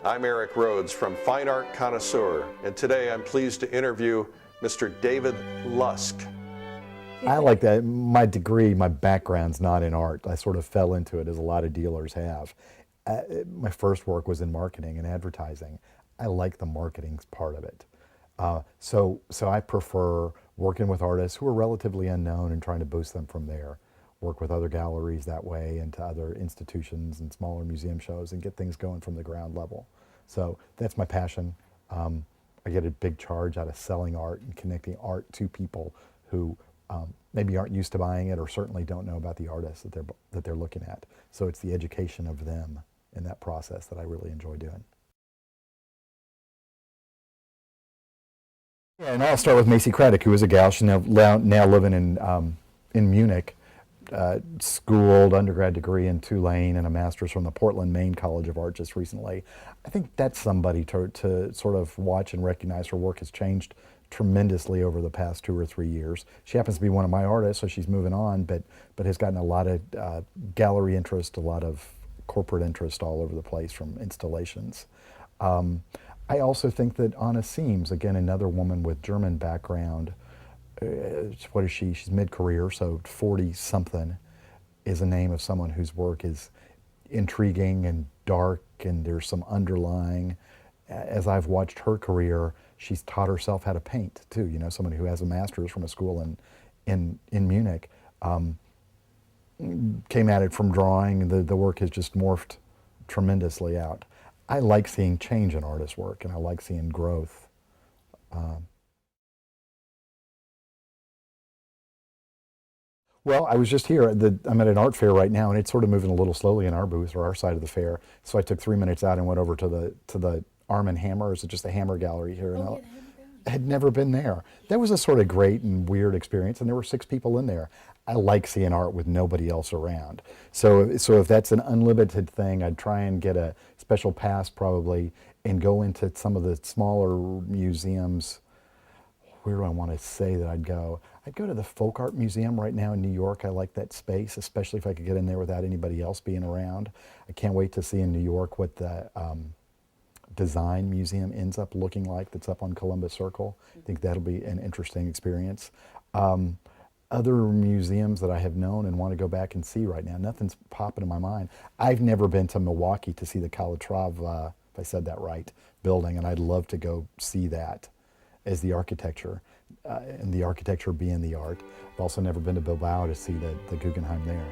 I'm Eric Rhodes from Fine Art Connoisseur, and today I'm pleased to interview Mr. David Lusk. I like that. My degree, my background's not in art. I sort of fell into it, as a lot of dealers have. My first work was in marketing and advertising. I like the marketing part of it. So I prefer working with artists who are relatively unknown and trying to boost them from there. Work with other galleries that way and to other institutions and smaller museum shows and get things going from the ground level. So that's my passion. I get a big charge out of selling art and connecting art to people who maybe aren't used to buying it or certainly don't know about the artists that they're looking at. So it's the education of them in that process that I really enjoy doing. Yeah, and I'll start with Macy Craddock, who is a gal. She's now living in Munich. Schooled, undergrad degree in Tulane and a master's from the Portland, Maine College of Art just recently. I think that's somebody to sort of watch and recognize. Her work has changed tremendously over the past 2 or 3 years. She happens to be one of my artists, so she's moving on, but has gotten a lot of gallery interest, a lot of corporate interest all over the place from installations. I also think that Anna Seams, again, another woman with German background, what is she? She's mid-career, so 40-something is a name of someone whose work is intriguing and dark, and there's some underlying. As I've watched her career, she's taught herself how to paint too. You know, someone who has a master's from a school in Munich came at it from drawing, and the work has just morphed tremendously out. I like seeing change in artist work, and I like seeing growth. Well, I was just here. I'm at an art fair right now, and it's sort of moving a little slowly in our booth or our side of the fair. So I took 3 minutes out and went over to the Arm and Hammer. It's just a hammer gallery here. Oh, I had never been there. That was a sort of great and weird experience, and there were 6 people in there. I like seeing art with nobody else around. So if that's an unlimited thing, I'd try and get a special pass probably and go into some of the smaller museums. Where do I want to say that I'd go? I'd go to the Folk Art Museum right now in New York. I like that space, especially if I could get in there without anybody else being around. I can't wait to see in New York what the Design Museum ends up looking like that's up on Columbus Circle. I think that'll be an interesting experience. Other museums that I have known and want to go back and see right now, nothing's popping in my mind. I've never been to Milwaukee to see the Calatrava, if I said that right, building, and I'd love to go see that as the architecture, and the architecture being the art. I've also never been to Bilbao to see the Guggenheim there.